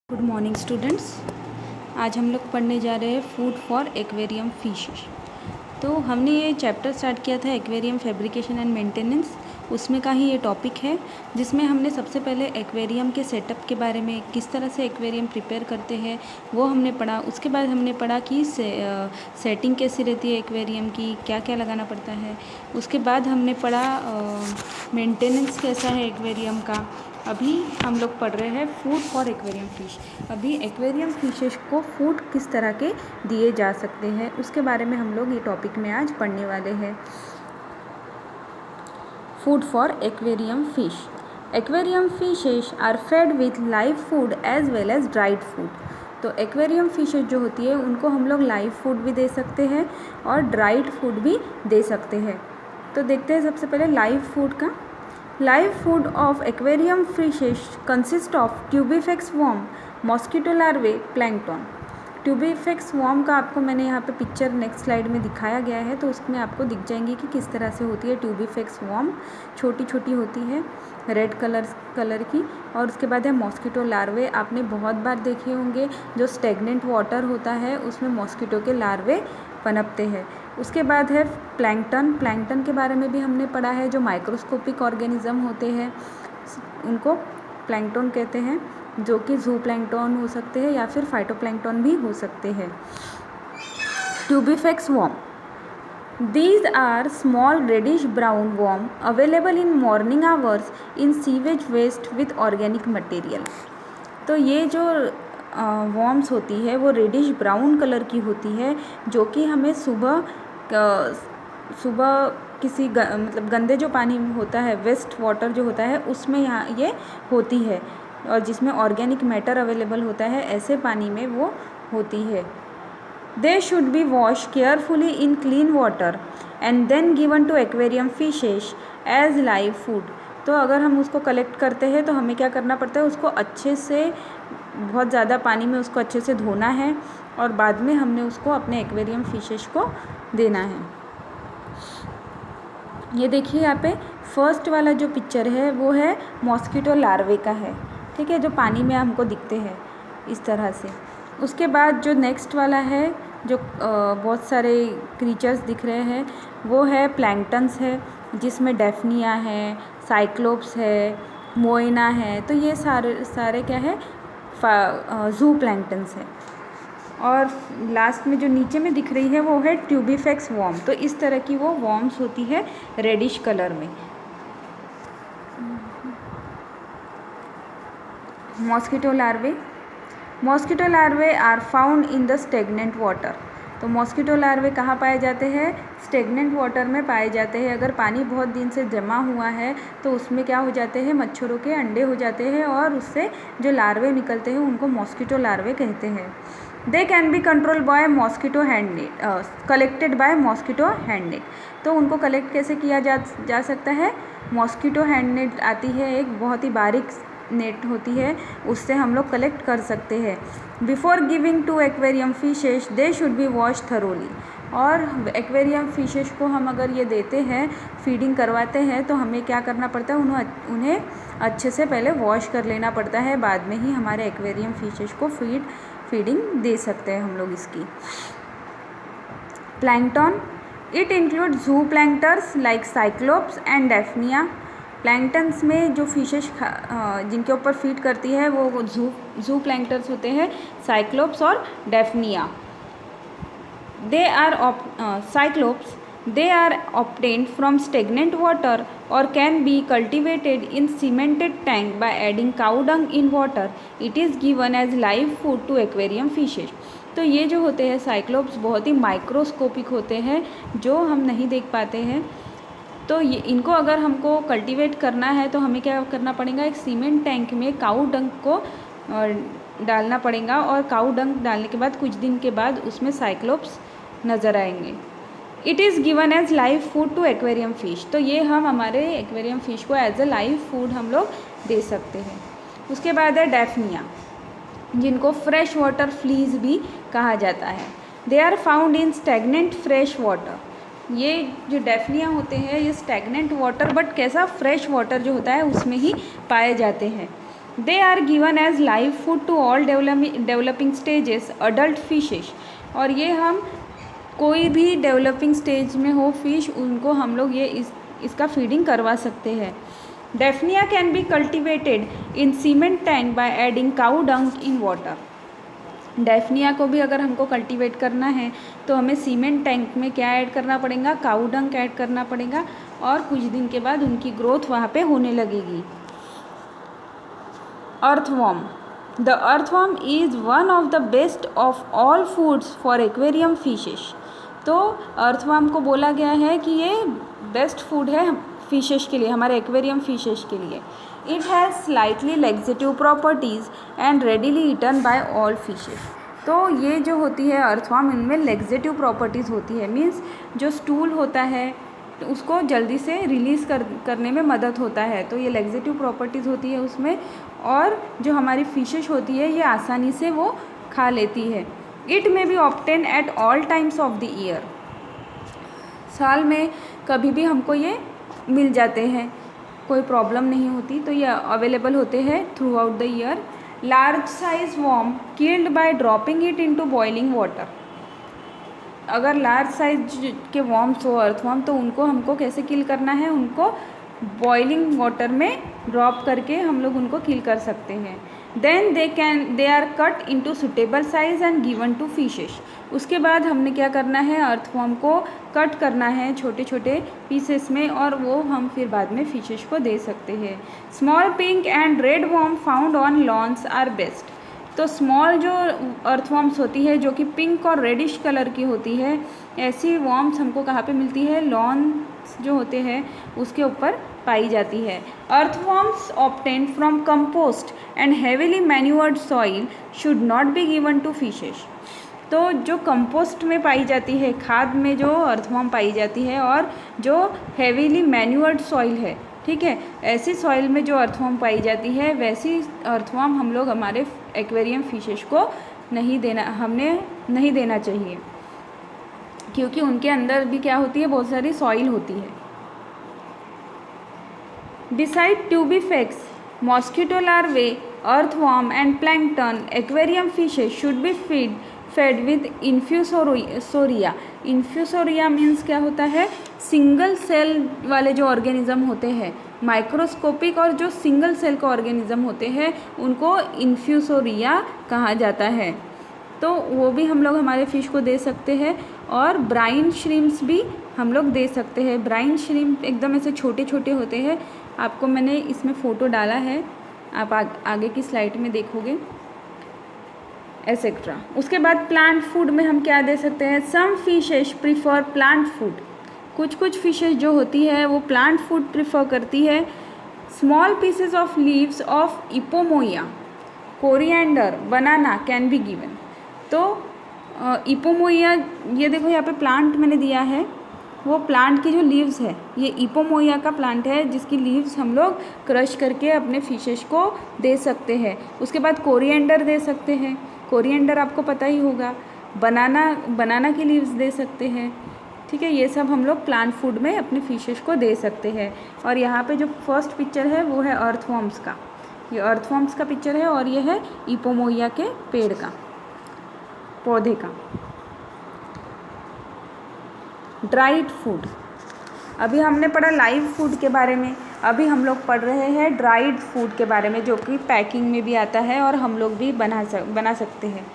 Good morning students. आज हम लोग पढ़ने जा रहे हैं फूड फॉर एक्वेरियम फिशेस। तो हमने ये चैप्टर स्टार्ट किया था एक्वेरियम फैब्रिकेशन एंड मेंटेनेंस, उसमें का ही ये टॉपिक है, जिसमें हमने सबसे पहले एक्वेरियम के सेटअप के बारे में, किस तरह से एक्वेरियम प्रिपेयर करते हैं वो हमने पढ़ा। उसके बाद हमने पढ़ा कि सेटिंग कैसी रहती है एक्वेरियम की, क्या क्या लगाना पड़ता है। उसके बाद हमने पढ़ा मेंटेनेंस कैसा है एक्वेरियम का। अभी हम लोग पढ़ रहे हैं फूड फॉर एक्वेरियम फिश। अभी एक्वेरियम फिशेस को फूड किस तरह के दिए जा सकते हैं उसके बारे में हम लोग ये टॉपिक में आज पढ़ने वाले हैं। Food for aquarium fish. Aquarium fishes are fed with live food as well as dried food. तो एक्वेरियम फिशेस जो होती है उनको हम लोग लाइव फूड भी दे सकते हैं और ड्राइड फूड भी दे सकते हैं। तो देखते हैं सबसे पहले लाइव फूड का। Live food of aquarium fishes consist of tubifax worm, mosquito larvae, plankton. Tubifex worm का आपको मैंने यहाँ पे पिक्चर नेक्स्ट स्लाइड में दिखाया गया है, तो उसमें आपको दिख जाएंगी कि किस तरह से होती है ट्यूबीफेक्स वॉर्म। छोटी छोटी होती है रेड कलर की। और उसके बाद है मॉस्किटो लार्वे। आपने बहुत बार देखे होंगे, जो स्टेगनेंट वाटर होता है उसमें मॉस्किटो के लार्वे पनपते हैं। उसके बाद है प्लैंकटन के बारे में भी हमने पढ़ा है। जो माइक्रोस्कोपिक ऑर्गेनिज्म होते हैं उनको प्लैंकटन कहते हैं, जो कि जू प्लैंकटन हो सकते हैं या फिर फाइटोप्लैंकटन भी हो सकते हैं। Tubifex worm, these are small reddish brown worm available in morning hours in sewage waste with organic material. तो ये जो वॉर्म्स होती है वो रेडिश ब्राउन कलर की होती है, जो कि हमें सुबह किसी मतलब गंदे जो पानी होता है, वेस्ट वाटर जो होता है, उसमें यहाँ ये होती है, और जिसमें ऑर्गेनिक मैटर अवेलेबल होता है ऐसे पानी में वो होती है। They should be wash carefully in clean water and then given to aquarium fishes as live food. तो अगर हम उसको कलेक्ट करते हैं तो हमें क्या करना पड़ता है, उसको अच्छे से, बहुत ज़्यादा पानी में उसको अच्छे से धोना है और बाद में हमने उसको अपने एक्वेरियम फिशेस को देना है। ये देखिए यहाँ पे फर्स्ट वाला जो पिक्चर है वो है मॉस्किटो लार्वे का है, ठीक है, जो पानी में हमको दिखते हैं इस तरह से। उसके बाद जो नेक्स्ट वाला है, जो बहुत सारे क्रीचर्स दिख रहे हैं, वो है प्लैंकटन्स है, जिसमें डेफनिया है, साइक्लोप्स है, मोइना है। तो ये सारे क्या है, जू प्लैंकटन्स है। और लास्ट में जो नीचे में दिख रही है वो है ट्यूबीफेक्स वॉर्म। तो इस तरह की वो वॉर्म्स होती है रेडिश कलर में। Mosquito larvae are found in the stagnant water. तो मॉस्किटो लार्वे कहाँ पाए जाते हैं, स्टेगनेंट वाटर में पाए जाते हैं। अगर पानी बहुत दिन से जमा हुआ है तो उसमें क्या हो जाते हैं, मच्छरों के अंडे हो जाते हैं और उससे जो लार्वे निकलते हैं उनको मॉस्किटो लार्वे कहते हैं। They can be control by mosquito hand net, collected by mosquito hand net. तो उनको कलेक्ट कैसे किया जा सकता है, मॉस्किटो हैंडनेट आती है, एक बहुत ही बारीक नेट होती है, उससे हम लोग कलेक्ट कर सकते हैं। Before giving to aquarium fishes they should be wash thoroughly. और एक्वेरियम फिशेस को हम अगर ये देते हैं, फीडिंग करवाते हैं, तो हमें क्या करना पड़ता है, उन्हें अच्छे से पहले वॉश कर लेना पड़ता है, बाद में ही हमारे एक्वेरियम फिशेस को फीडिंग दे सकते हैं हम लोग इसकी। Plankton, it include zooplankters like cyclops and daphnia. Planktons में जो फिशेस जिनके ऊपर फीड करती है वो जू प्लैंक्टर्स होते हैं, साइक्लोप्स और daphnia. They are cyclops, they are obtained from stagnant water or can be cultivated in cemented tank by adding cow dung in water. It is given as live food to aquarium fishes. तो ये जो होते हैं cyclops बहुत ही microscopic होते हैं, जो हम नहीं देख पाते हैं। तो ये इनको अगर हमको कल्टीवेट करना है तो हमें क्या करना पड़ेगा, एक सीमेंट टैंक में काऊ डंग को डालना पड़ेगा, और काऊ डंग डालने के बाद कुछ दिन के बाद उसमें साइक्लोप्स नज़र आएंगे। It is given as live food to aquarium fish. तो ये हम हमारे एक्वेरियम फिश को एज ए लाइव फूड हम लोग दे सकते हैं। उसके बाद है डेफनिया, जिनको फ्रेश वाटर फ्लीज भी कहा जाता है। They are found in stagnant fresh water. ये जो डेफनिया होते हैं ये स्टेगनेंट वाटर, बट कैसा, फ्रेश वाटर जो होता है उसमें ही पाए जाते हैं। They are given as live food to all developing stages adult fishes. और ये हम कोई भी डेवलपिंग स्टेज में हो फिश, उनको हम लोग ये इसका फीडिंग करवा सकते हैं। Daphnia can be cultivated in cement tank by adding cow dung in water. Daphnia को भी अगर हमको कल्टीवेट करना है तो हमें सीमेंट टैंक में क्या ऐड करना पड़ेगा, काऊ डंग ऐड करना पड़ेगा, और कुछ दिन के बाद उनकी ग्रोथ वहाँ पे होने लगेगी। Earthworm. The earthworm is one of the best of all foods for aquarium fishes. तो अर्थवॉर्म को बोला गया है कि ये बेस्ट फूड है फिशेस के लिए, हमारे एक्वेरियम फिशेस के लिए। It has slightly laxative properties and readily eaten by all fishes. तो ये जो होती है अर्थवॉर्म, इनमें लेग्जेटिव प्रॉपर्टीज़ होती है, मीन्स जो स्टूल होता है तो उसको जल्दी से रिलीज़ करने में मदद होता है। तो ये लेग्जेटिव प्रॉपर्टीज़ होती है उसमें, और जो हमारी फिशेस होती है ये आसानी से वो खा लेती है। It may be obtain at all times of the year. साल में कभी भी हमको ये मिल जाते हैं, कोई प्रॉब्लम नहीं होती। तो ये अवेलेबल होते हैं throughout the year. Large size worm killed by dropping it into boiling water. अगर लार्ज साइज के वॉर्म्स हो अर्थवॉर्म, तो उनको हमको कैसे किल करना है, उनको बॉइलिंग वाटर में ड्रॉप करके हम लोग उनको किल कर सकते हैं। Then they are cut into suitable size and given to fishes. उसके बाद हमने क्या करना है, अर्थवॉर्म को कट करना है छोटे छोटे पीसेस में, और वो हम फिर बाद में फिशेस को दे सकते हैं। Small pink and red worm found on lawns are best. तो स्मॉल जो अर्थवॉर्म्स होती है जो कि पिंक और रेडिश कलर की होती है, ऐसी वॉर्म्स हमको कहाँ पे मिलती है, लॉन्स जो होते हैं उसके ऊपर पाई जाती है। Earthworms obtained from compost and heavily manured soil should not be given to fishes. तो जो कंपोस्ट में पाई जाती है, खाद में जो अर्थवॉर्म पाई जाती है, और जो हेविली मैन्यूअर्ड सॉइल है, ठीक है, ऐसी सॉइल में जो अर्थवॉर्म पाई जाती है वैसी अर्थवॉर्म हम लोग हमारे एक्वेरियम फिशेस को नहीं देना चाहिए, क्योंकि उनके अंदर भी क्या होती है, बहुत सारी सॉइल होती है। Beside tubifax, mosquito larvae, earthworm and plankton, aquarium fishes should be fed with infusoria। Infusoria means क्या होता है, सिंगल सेल वाले जो ऑर्गेनिज्म होते हैं, माइक्रोस्कोपिक और जो सिंगल सेल के ऑर्गेनिज्म होते हैं उनको इन्फ्यूसोरिया कहा जाता है। तो वो भी हम लोग हमारे फ़िश को दे सकते हैं। और ब्राइन श्रिम्प्स भी हम लोग दे सकते हैं। ब्राइन श्रिम्प एकदम ऐसे छोटे छोटे होते हैं, आपको मैंने इसमें फ़ोटो डाला है, आप आगे की स्लाइड में देखोगे, एसेट्रा। उसके बाद प्लांट फूड में हम क्या दे सकते हैं, some fishes prefer plant food. कुछ फिशेस जो होती है वो प्लांट फूड प्रीफर करती है। Small pieces of leaves of ipomoea, coriander, banana can be given. तो इपोमोया, ये देखो यहाँ पे प्लांट मैंने दिया है, वो प्लांट की जो लीव्स है, ये इपोमोया का प्लांट है जिसकी लीव्स हम लोग क्रश करके अपने फिशेस को दे सकते हैं। उसके बाद कोरिएंडर दे सकते हैं, कोरिएंडर आपको पता ही होगा। बनाना की लीव्स दे सकते हैं, ठीक है। ये सब हम लोग प्लांट फूड में अपने फिशेस को दे सकते हैं। और यहाँ पे जो फर्स्ट पिक्चर है वो है अर्थवॉर्म्स का, ये अर्थवॉर्म्स का पिक्चर है, और ये है इपोमोया के पेड़ का, पौधे का। ड्राइड फूड, अभी हमने पढ़ा लाइव फूड के बारे में, अभी हम लोग पढ़ रहे हैं ड्राइड फूड के बारे में, जो कि पैकिंग में भी आता है और हम लोग भी बना सकते हैं।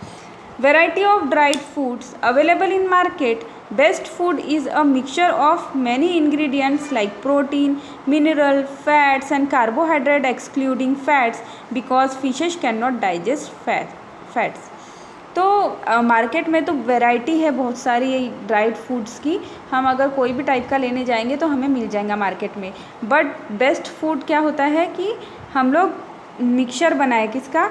Variety of dried foods available in market. Best food is a mixture of many ingredients like protein, mineral, fats and carbohydrate excluding fats because fishes can not digest fats. तो मार्केट में तो वैरायटी है बहुत सारी dried foods की, हम अगर कोई भी टाइप का लेने जाएंगे तो हमें मिल जाएगा मार्केट में। बट बेस्ट फूड क्या होता है कि हम लोग मिक्सचर बनाए किसका,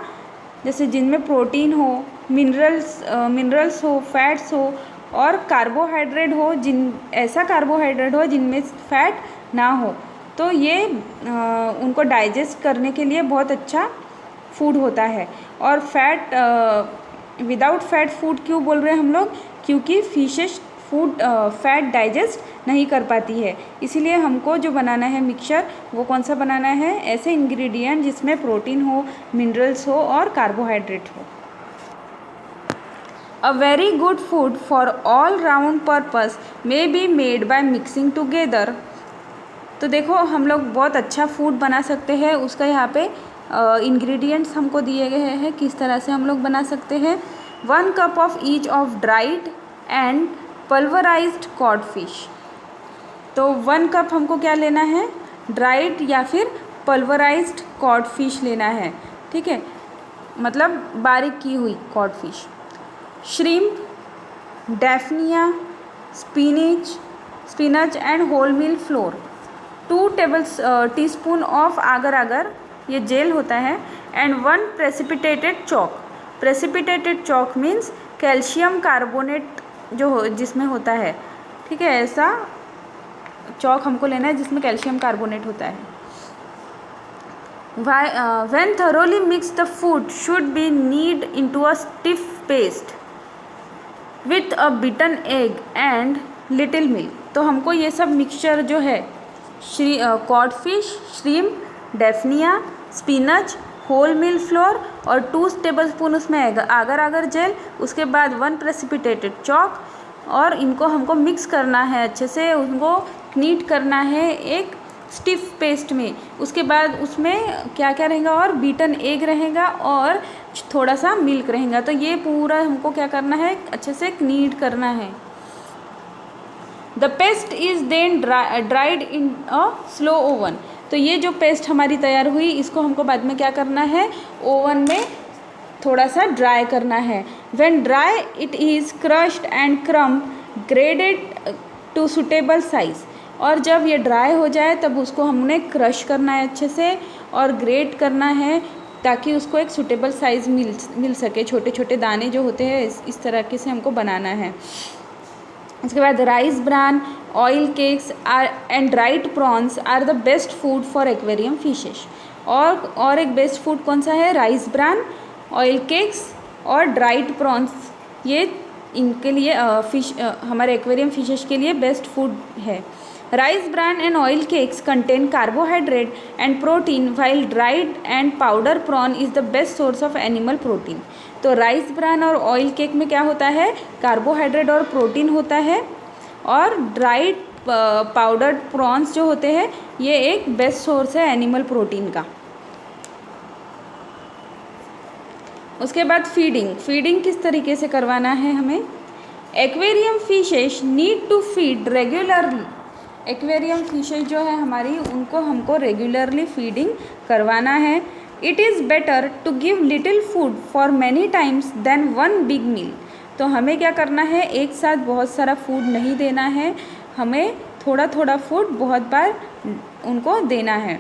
जैसे जिनमें प्रोटीन हो, मिनरल्स हो, फैट्स हो और कार्बोहाइड्रेट हो, ऐसा कार्बोहाइड्रेट हो जिनमें फैट ना हो। तो ये उनको डाइजेस्ट करने के लिए बहुत अच्छा फूड होता है। और विदाउट फैट फूड क्यों बोल रहे हैं हम लोग, क्योंकि फूड फैट डाइजेस्ट नहीं कर पाती है। इसीलिए हमको जो बनाना है मिक्सचर, वो कौन सा बनाना है, ऐसे इंग्रेडिएंट जिसमें प्रोटीन हो, मिनरल्स हो और कार्बोहाइड्रेट हो। A very good food for all round purpose may be made by mixing together। तो देखो हम लोग बहुत अच्छा फूड बना सकते हैं, उसका यहाँ पे इंग्रेडिएंट्स हमको दिए गए हैं किस तरह से हम लोग बना सकते हैं। 1 cup of each of dried and pulverised code fish. तो 1 कप हमको क्या लेना है, ड्राइड या फिर पल्वराइज्ड कॉड फिश लेना है, ठीक है, मतलब बारीक की हुई cod fish. Shrimp, daphnia, spinach and whole meal flour. 2 teaspoon of agar agar, ये जेल होता है, and 1 precipitated chalk. Precipitated chalk means calcium carbonate जो जिसमें होता है, ठीक है, ऐसा चॉक हमको लेना है जिसमें कैल्शियम कार्बोनेट होता है। When thoroughly mixed, the food should be knead into a stiff paste with a beaten egg and little milk। तो हमको ये सब मिक्सचर जो है, cod fish, shrimp, daphnia, spinach, whole meal flour और 2 टेबलस्पून उसमें आगर आगर जेल, उसके बाद 1 प्रेसिपिटेटेड चॉक, और इनको हमको मिक्स करना है अच्छे से, उनको नीट करना है एक स्टिफ पेस्ट में। उसके बाद उसमें क्या क्या रहेगा, और बीटन एग रहेगा और थोड़ा सा मिल्क रहेगा। तो ये पूरा हमको क्या करना है, अच्छे से नीट करना है। The paste is then dried in a slow oven. तो ये जो पेस्ट हमारी तैयार हुई, इसको हमको बाद में क्या करना है, ओवन में थोड़ा सा ड्राई करना है। When dry it is crushed and crumb graded to suitable size. और जब ये ड्राई हो जाए तब उसको हमने क्रश करना है अच्छे से और ग्रेट करना है, ताकि उसको एक सूटेबल साइज़ मिल सके। छोटे छोटे दाने जो होते हैं इस तरह से हमको बनाना है। उसके बाद rice bran, oil cakes and dried prawns are the best food for aquarium fishes. और एक बेस्ट फूड कौन सा है, राइस ब्रान, ऑयल केक्स और ड्राइड प्रॉन्स। ये इनके लिए हमारे एक्वेरियम फिशेस के लिए बेस्ट फूड है। Rice bran and oil cakes contain carbohydrate and protein, while dried and powder prawn is the best source of animal protein। तो rice bran और ऑयल केक में क्या होता है, कार्बोहाइड्रेट और प्रोटीन होता है, और ड्राइड पाउडर्ड प्रॉन्स जो होते हैं ये एक बेस्ट सोर्स है एनिमल प्रोटीन का। उसके बाद फीडिंग किस तरीके से करवाना है हमें। Aquarium fishes need to feed regularly. Aquarium fishes जो है हमारी, उनको हमको रेगुलरली फीडिंग करवाना है। It is better to give little food for many times than 1 big meal. तो हमें क्या करना है, एक साथ बहुत सारा फूड नहीं देना है, हमें थोड़ा थोड़ा फूड बहुत बार उनको देना है।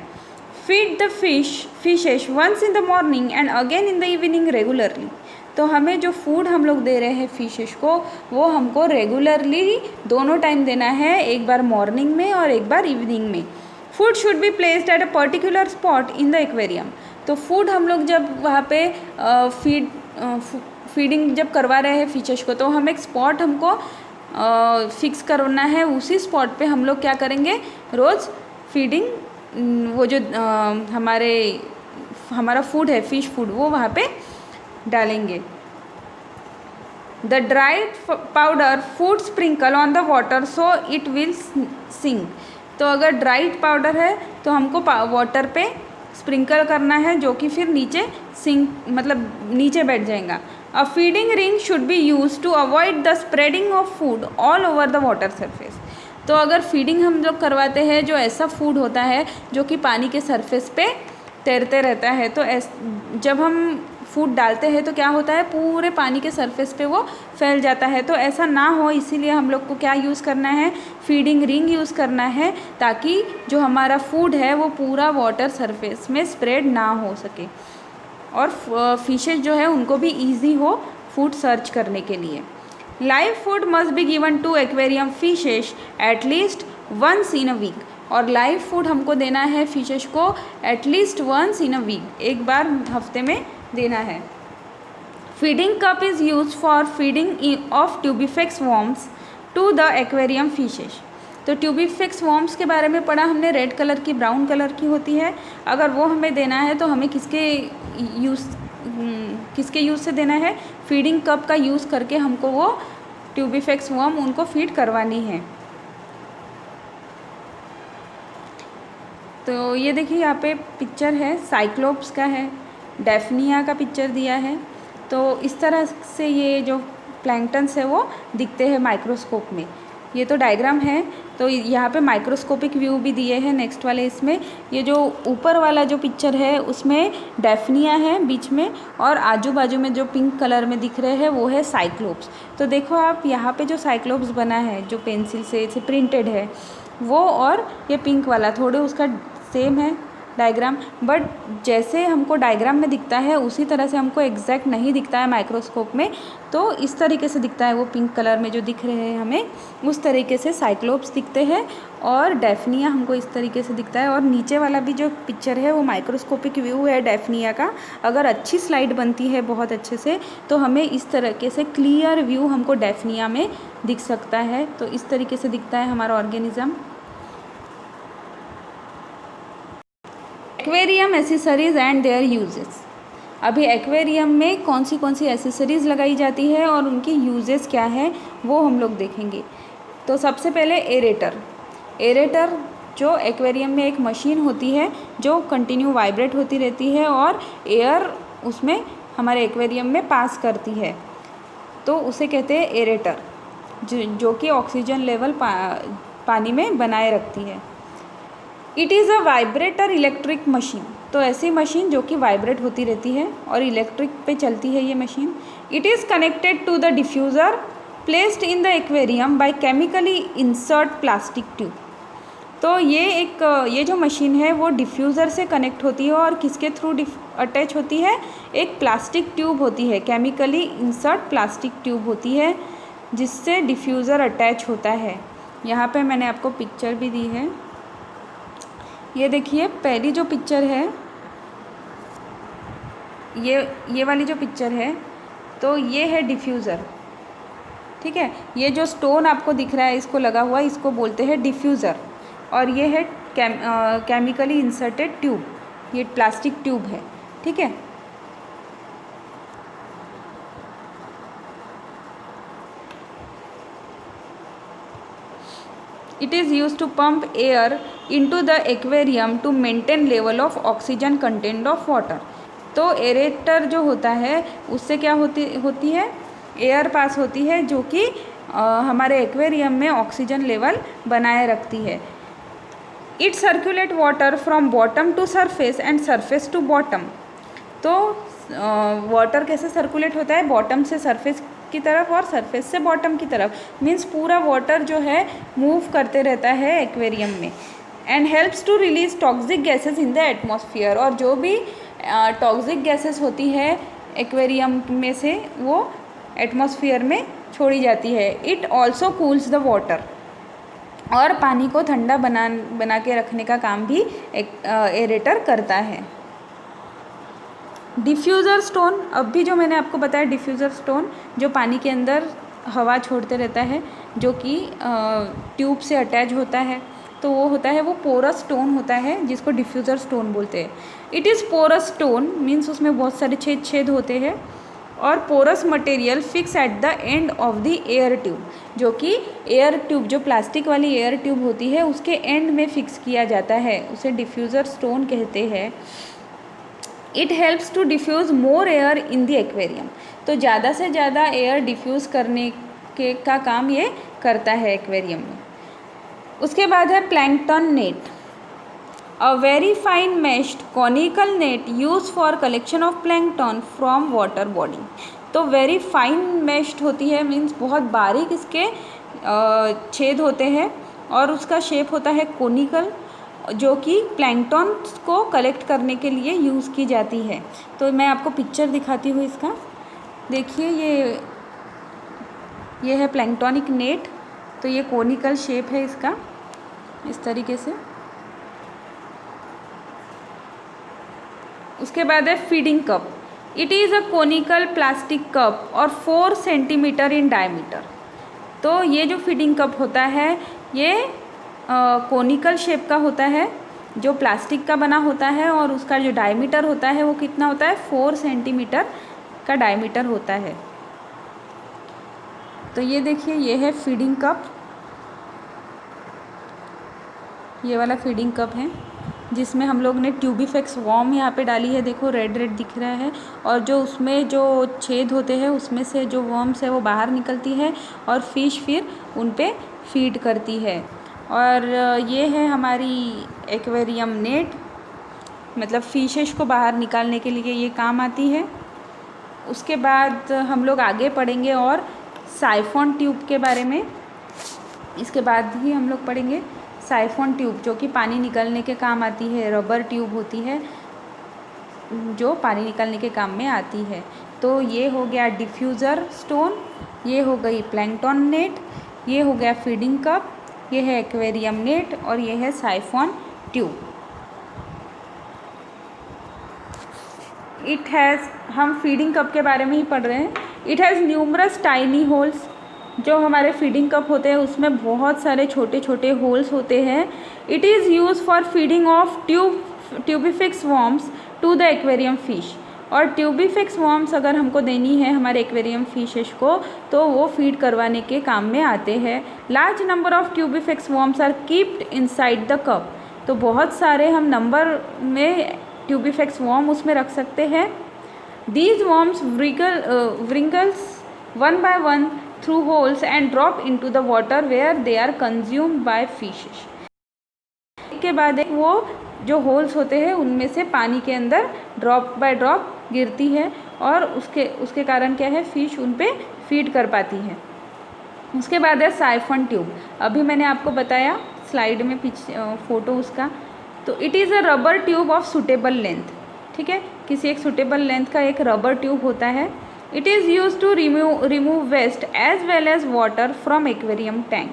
Feed the fishes once in the morning and again in the evening regularly. तो हमें जो फूड हम लोग दे रहे हैं फिशेस को, वो हमको रेगुलरली दोनों टाइम देना है, एक बार मॉर्निंग में और एक बार इवनिंग में। Food should be placed at a particular spot in the aquarium. तो फूड हम लोग जब वहाँ पे फीडिंग जब करवा रहे हैं फिशेस को, तो हम एक स्पॉट हमको फिक्स करना है। उसी स्पॉट पे हम लोग क्या करेंगे, रोज़ फीडिंग, वो जो हमारा फूड है, फिश फूड, वो वहाँ पे डालेंगे। The dried powder food sprinkle on the water so it will sink. तो अगर ड्राइड पाउडर है तो हमको वाटर पे स्प्रिंकल करना है, जो कि फिर नीचे मतलब नीचे बैठ जाएगा। A feeding ring should be use to avoid the spreading of food all over the water surface. तो अगर फीडिंग हम लोग करवाते हैं, जो ऐसा फूड होता है जो कि पानी के सरफेस पे तैरते रहता है, तो जब हम फूड डालते हैं तो क्या होता है, पूरे पानी के सरफेस पे वो फैल जाता है। तो ऐसा ना हो, इसीलिए हम लोग को क्या यूज़ करना है, फीडिंग रिंग यूज़ करना है, ताकि जो हमारा फूड है वो पूरा वाटर सरफेस में स्प्रेड ना हो सके, और फिशेस जो है उनको भी ईजी हो फूड सर्च करने के लिए। Live food must be given to aquarium fishes at least once in a week. और लाइव फूड हमको देना है फिशेस को at least once in a week, एक बार हफ्ते में देना है। Feeding cup is use for feeding of tubifex worms. To the aquarium fishes. तो ट्यूबिफिक्स वॉर्म्स के बारे में पढ़ा हमने, रेड कलर की, ब्राउन कलर की होती है। अगर वो हमें देना है तो हमें किसके यूज़ से देना है, फीडिंग कप का यूज़ करके हमको वो ट्यूबिफिक्स वॉर्म उनको फीड करवानी है। तो ये देखिए यहाँ पे पिक्चर है, साइक्लोप्स का है, डेफनिया का पिक्चर दिया है। तो इस तरह से ये जो प्लैंक्टन्स है वो दिखते हैं माइक्रोस्कोप में। ये तो डायग्राम है। तो यहाँ पे माइक्रोस्कोपिक व्यू भी दिए हैं नेक्स्ट वाले इसमें। ये जो ऊपर वाला जो पिक्चर है उसमें डेफनिया है बीच में, और आजू बाजू में जो पिंक कलर में दिख रहे हैं वो है साइक्लोप्स। तो देखो आप यहाँ पे जो साइक्लोप्स बना है, जो पेंसिल से प्रिंटेड है वो, और ये पिंक वाला थोड़े उसका सेम है डायग्राम, बट जैसे हमको डायग्राम में दिखता है उसी तरह से हमको एग्जैक्ट नहीं दिखता है माइक्रोस्कोप में। तो इस तरीके से दिखता है, वो पिंक कलर में जो दिख रहे हैं हमें उस तरीके से साइक्लोप्स दिखते हैं, और डेफनिया हमको इस तरीके से दिखता है। और नीचे वाला भी जो पिक्चर है वो माइक्रोस्कोपिक व्यू है डेफनिया का। अगर अच्छी स्लाइड बनती है बहुत अच्छे से तो हमें इस तरीके से क्लियर व्यू हमको डेफनिया में दिख सकता है। तो इस तरीके से दिखता है हमारा organism. Aquarium accessories and there uses. अभी एक्वेरियम में कौन सी एसेसरीज़ लगाई जाती है और उनकी यूजेस क्या है वो हम लोग देखेंगे। तो सबसे पहले एरेटर जो एक्वेरियम में एक मशीन होती है जो कंटिन्यू वाइब्रेट होती रहती है और एयर उसमें हमारे एक्वेरियम में पास करती है, तो उसे कहते हैं एरेटर, जो कि ऑक्सीजन लेवल पानी में बनाए रखती है। It is a vibrator electric machine. तो ऐसी मशीन जो कि वाइब्रेट होती रहती है और इलेक्ट्रिक पे चलती है ये machine. It is connected to the diffuser placed in the aquarium by chemically insert plastic tube. तो ये जो मशीन है वो डिफ्यूज़र से कनेक्ट होती है और किसके थ्रू अटैच होती है, एक प्लास्टिक ट्यूब होती है, केमिकली इंसर्ट प्लास्टिक ट्यूब होती है जिससे डिफ्यूज़र अटैच होता है। यहाँ पे मैंने आपको पिक्चर भी दी है, ये देखिए पहली जो पिक्चर है, ये वाली जो पिक्चर है, तो ये है डिफ्यूज़र, ठीक है। ये जो स्टोन आपको दिख रहा है इसको लगा हुआ, इसको बोलते हैं डिफ्यूज़र, और ये है केमिकली इंसर्टेड ट्यूब, ये प्लास्टिक ट्यूब है, ठीक है। It is used to pump air into the aquarium to maintain level of oxygen content of water। तो एरेटर जो होता है उससे क्या होती है, एयर पास होती है जो कि हमारे एक्वेरियम में ऑक्सीजन लेवल बनाए रखती है। It circulate water from bottom to surface and surface to bottom. तो वाटर कैसे सर्कुलेट होता है, बॉटम से सरफेस की तरफ और सरफेस से बॉटम की तरफ, मीन्स पूरा वाटर जो है मूव करते रहता है एक्वेरियम में। And helps to release toxic gases in the atmosphere. और जो भी टॉक्सिक गैसेस होती है एक्वेरियम में से वो एटमॉस्फेयर में छोड़ी जाती है। It also cools the water, और पानी को ठंडा बना के रखने का काम भी एरेटर करता है। डिफ्यूज़र स्टोन, अब भी जो मैंने आपको बताया डिफ्यूज़र स्टोन जो पानी के अंदर हवा छोड़ते रहता है, जो कि ट्यूब से अटैच होता है, तो वो होता है, वो पोरस स्टोन होता है जिसको डिफ्यूज़र स्टोन बोलते हैं। It is porous stone means उसमें बहुत सारे छेद होते हैं, और porous material fix at the end of the air tube, जो कि एयर ट्यूब, जो प्लास्टिक वाली एयर ट्यूब होती है उसके एंड में फिक्स किया जाता है, उसे डिफ्यूज़र स्टोन कहते हैं। It helps to diffuse more air in the aquarium. तो ज़्यादा से ज़्यादा एयर डिफ्यूज़ करने का काम ये करता है एक्वेरियम में। उसके बाद है plankton net, a very fine meshed conical net use for collection of plankton from water body. तो वेरी फाइन मेश्ड होती है, मीन्स बहुत बारीक इसके छेद होते हैं, और उसका शेप होता है कोनिकल, जो कि प्लैंकटन को कलेक्ट करने के लिए यूज़ की जाती है। तो मैं आपको पिक्चर दिखाती हूँ इसका, देखिए ये है प्लैंकटॉनिक नेट। तो ये कोनिकल शेप है इसका, इस तरीके से। उसके बाद है feeding cup. It is a conical plastic cup और 4 सेंटीमीटर इन डायमीटर। तो ये जो फीडिंग कप होता है ये कोनिकल शेप का होता है, जो प्लास्टिक का बना होता है, और उसका जो डायमीटर होता है वो कितना होता है, 4 सेंटीमीटर का डायमीटर होता है। तो ये देखिए, ये है फीडिंग कप, ये वाला फीडिंग कप है जिसमें हम लोग ने ट्यूबिफेक्स वॉर्म यहाँ पे डाली है। देखो रेड रेड दिख रहा है, और जो उसमें जो छेद होते हैं उसमें से जो वर्म्स है वो बाहर निकलती है और फिश फिर उन पे फीड करती है। और ये है हमारी एक्वेरियम नेट, मतलब फिशेस को बाहर निकालने के लिए ये काम आती है। उसके बाद हम लोग आगे पढ़ेंगे और साइफोन ट्यूब के बारे में, इसके बाद ही हम लोग पढ़ेंगे साइफोन ट्यूब, जो कि पानी निकलने के काम आती है। रबर ट्यूब होती है जो पानी निकालने के काम में आती है। तो ये हो गया डिफ्यूज़र स्टोन, ये हो गई प्लैंकटन नेट, ये हो गया फीडिंग कप, ये है एक्वेरियम नेट, और ये है साइफोन ट्यूब। इट हैज़, हम फीडिंग कप के बारे में ही पढ़ रहे हैं। It has numerous tiny holes, जो हमारे फीडिंग कप होते हैं उसमें बहुत सारे छोटे छोटे होल्स होते हैं। It is use for feeding of tubifex worms to the aquarium fish. और ट्यूबिफिक्स वॉर्म्स अगर हमको देनी है हमारे एक्वेरियम फिशेस को, तो वो फीड करवाने के काम में आते हैं। Large number of tubifex worms are keeped inside the cup. तो बहुत सारे हम नंबर में ट्यूबिफिक्स वॉर्म उसमें रख सकते हैं। These worms wriggles one by one through holes and drop into the water where they are consumed by fishes। एक के बाद एक वो जो होल्स होते हैं उनमें से पानी के अंदर ड्रॉप बाय ड्रॉप गिरती है, और उसके कारण क्या है, फिश उन पे फीड कर पाती है। उसके बाद है साइफन ट्यूब। अभी मैंने आपको बताया स्लाइड में पीछे फ़ोटो उसका। तो it is a rubber tube of suitable length, ठीक है, किसी एक सुटेबल लेंथ का एक रबर ट्यूब होता है। It is use to remove waste as well as water from aquarium tank.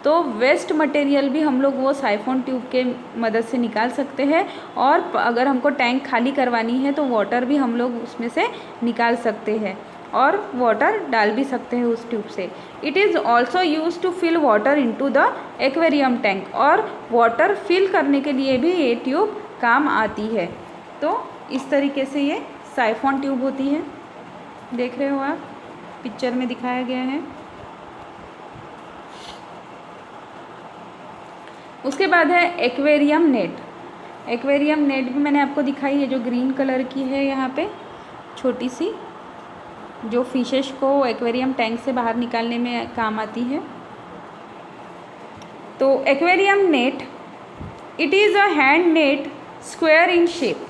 तो वेस्ट मटेरियल भी हम लोग वो साइफोन ट्यूब के मदद से निकाल सकते हैं, और अगर हमको टैंक खाली करवानी है तो वाटर भी हम लोग उसमें से निकाल सकते हैं, और वाटर डाल भी सकते हैं उस ट्यूब से। It is also use to fill water into the aquarium tank, और वाटर फिल करने के लिए भी ये ट्यूब काम आती है। तो इस तरीके से ये साइफोन ट्यूब होती है, देख रहे हो आप, पिक्चर में दिखाया गया है। उसके बाद है एक्वेरियम नेट। एक्वेरियम नेट भी मैंने आपको दिखाई है, जो ग्रीन कलर की है यहाँ पे, छोटी सी, जो फिशेस को एक्वेरियम टैंक से बाहर निकालने में काम आती है। तो aquarium net, it is a hand net square in shape,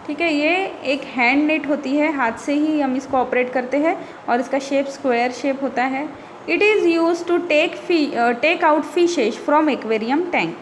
ठीक है, ये एक हैंड नेट होती है, हाथ से ही हम इसको ऑपरेट करते हैं, और इसका शेप स्क्वायर शेप होता है। It is use to take out fishes from aquarium tank.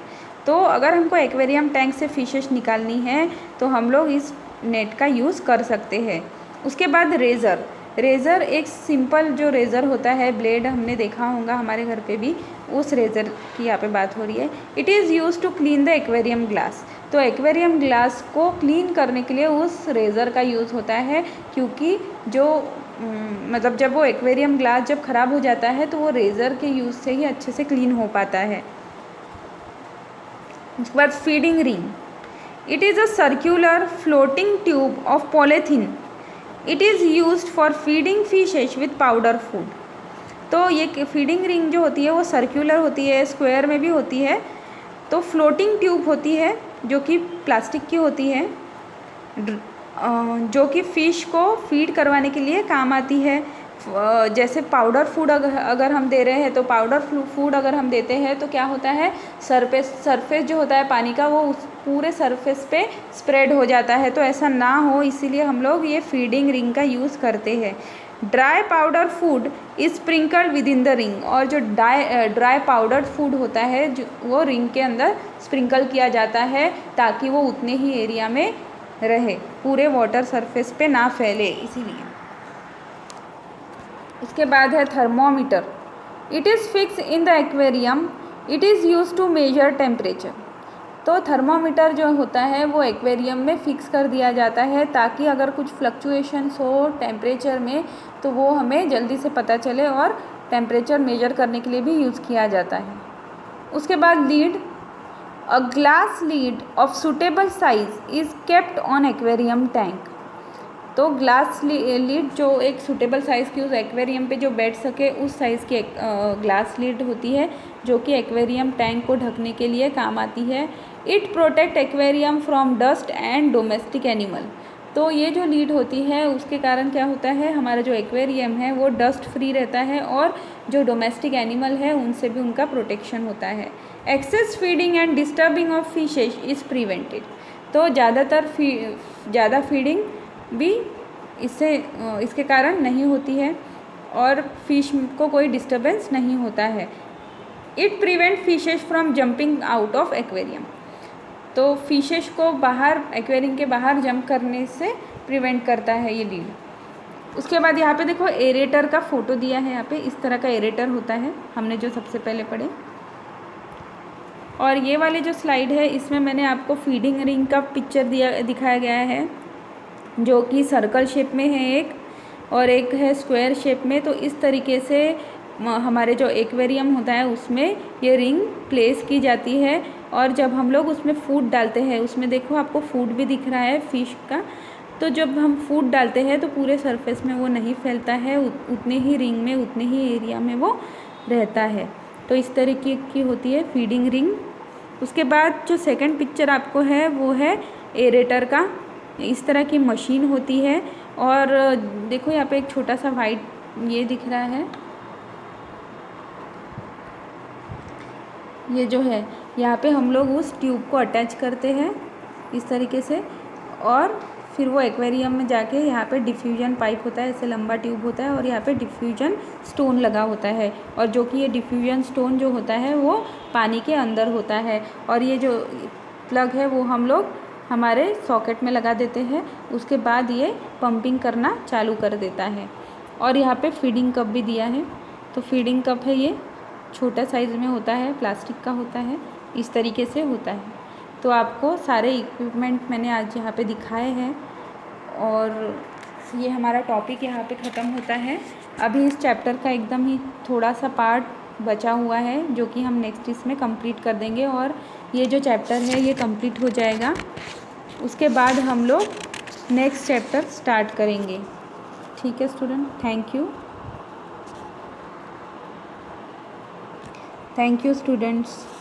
तो अगर हमको एक्वेरियम टैंक से फिशेस निकालनी है तो हम लोग इस नेट का यूज़ कर सकते हैं। उसके बाद रेज़र। रेज़र एक सिंपल जो रेज़र होता है, ब्लेड हमने देखा होगा हमारे घर पे भी, उस रेज़र की यहाँ पे बात हो रही है। It is use to clean the aquarium glass. तो एक्वेरियम ग्लास को क्लीन करने के लिए उस रेज़र का यूज़ होता है, क्योंकि जो मतलब जब वो एक्वेरियम ग्लास जब ख़राब हो जाता है तो वो रेज़र के यूज़ से ही अच्छे से क्लीन हो पाता है। उसके बाद feeding ring. It is a circular floating tube of polythene. It is used for feeding fishes with powder food. तो ये फीडिंग रिंग जो होती है वो सर्क्यूलर होती है, स्क्वायर में भी होती है। तो फ्लोटिंग ट्यूब होती है जो कि प्लास्टिक की होती है, जो कि फ़िश को फीड करवाने के लिए काम आती है। जैसे पाउडर फूड अगर हम दे रहे हैं, तो पाउडर फूड अगर हम देते हैं तो क्या होता है, सरफेस जो होता है पानी का वो उस पूरे सरफेस पे स्प्रेड हो जाता है। तो ऐसा ना हो, इसीलिए हम लोग ये फीडिंग रिंग का यूज़ करते हैं। Dry powder food is sprinkled with in the ring. और जो ड्राई पाउडर फूड होता है जो वो रिंग के अंदर स्प्रिंकल किया जाता है, ताकि वो उतने ही एरिया में रहे, पूरे वाटर सरफेस पे ना फैले, इसीलिए। उसके बाद है thermometer. It is fix in the aquarium. It is use to measure temperature. तो थर्मामीटर जो होता है वो एक्वेरियम में फ़िक्स कर दिया जाता है ताकि अगर कुछ फ्लक्चुएशंस हो टेम्परेचर में तो वो हमें जल्दी से पता चले, और टेम्परेचर मेजर करने के लिए भी यूज़ किया जाता है। उसके बाद lead, a glass lead of suitable size is kept on aquarium tank. तो ग्लास लीड जो एक सूटेबल साइज़ की उस एक्वेरियम पे जो बैठ सके उस साइज़ की एक ग्लास लीड होती है जो कि एक्वेरियम टैंक को ढकने के लिए काम आती है। It protect aquarium from dust and domestic animal. तो ये जो लीड होती है उसके कारण क्या होता है, हमारा जो एक्वेरियम है वो डस्ट फ्री रहता है और जो डोमेस्टिक एनिमल है उनसे भी उनका प्रोटेक्शन होता है। Excess feeding and disturbing of fishes is prevented. तो ज़्यादा फीडिंग भी इसके कारण नहीं होती है और फिश को कोई डिस्टर्बेंस नहीं होता है। It prevent fishes from jumping out of aquarium. तो फिशेज को बाहर एक्वेरियम के बाहर जंप करने से प्रिवेंट करता है ये लीड। उसके बाद यहाँ पे देखो एरेटर का फ़ोटो दिया है। यहाँ पे इस तरह का एरेटर होता है, हमने जो सबसे पहले पढ़े। और ये वाली जो स्लाइड है इसमें मैंने आपको फीडिंग रिंग का पिक्चर दिखाया गया है जो कि सर्कल शेप में है एक, और एक है स्क्वायर शेप में। तो इस तरीके से हमारे जो एक्वेरियम होता है उसमें ये रिंग प्लेस की जाती है। और जब हम लोग उसमें फूड डालते हैं, उसमें देखो आपको फूड भी दिख रहा है फिश का, तो जब हम फूड डालते हैं तो पूरे सरफेस में वो नहीं फैलता है, उतने ही रिंग में उतने ही एरिया में वो रहता है। तो इस तरीके की होती है फीडिंग रिंग। उसके बाद जो सेकंड पिक्चर आपको है वो है एरेटर का। इस तरह की मशीन होती है और देखो यहाँ पे एक छोटा सा वाइट ये दिख रहा है, ये जो है यहाँ पे हम लोग उस ट्यूब को अटैच करते हैं इस तरीके से, और फिर वो एक्वेरियम में जाके यहाँ पे डिफ्यूजन पाइप होता है, ऐसे लंबा ट्यूब होता है और यहाँ पे डिफ्यूजन स्टोन लगा होता है, और जो कि ये डिफ्यूजन स्टोन जो होता है वो पानी के अंदर होता है। और ये जो प्लग है वो हम लोग हमारे सॉकेट में लगा देते हैं, उसके बाद ये पंपिंग करना चालू कर देता है। और यहाँ पे फीडिंग कप भी दिया है। तो फीडिंग कप है, ये छोटा साइज़ में होता है, प्लास्टिक का होता है, इस तरीके से होता है। तो आपको सारे इक्विपमेंट मैंने आज यहाँ पे दिखाए हैं और ये हमारा टॉपिक यहाँ पे ख़त्म होता है। अभी इस चैप्टर का एकदम ही थोड़ा सा पार्ट बचा हुआ है जो कि हम नेक्स्ट इसमें कंप्लीट कर देंगे, और ये जो चैप्टर है ये कंप्लीट हो जाएगा। उसके बाद हम लोग नेक्स्ट चैप्टर स्टार्ट करेंगे। ठीक है स्टूडेंट, थैंक यू स्टूडेंट्स।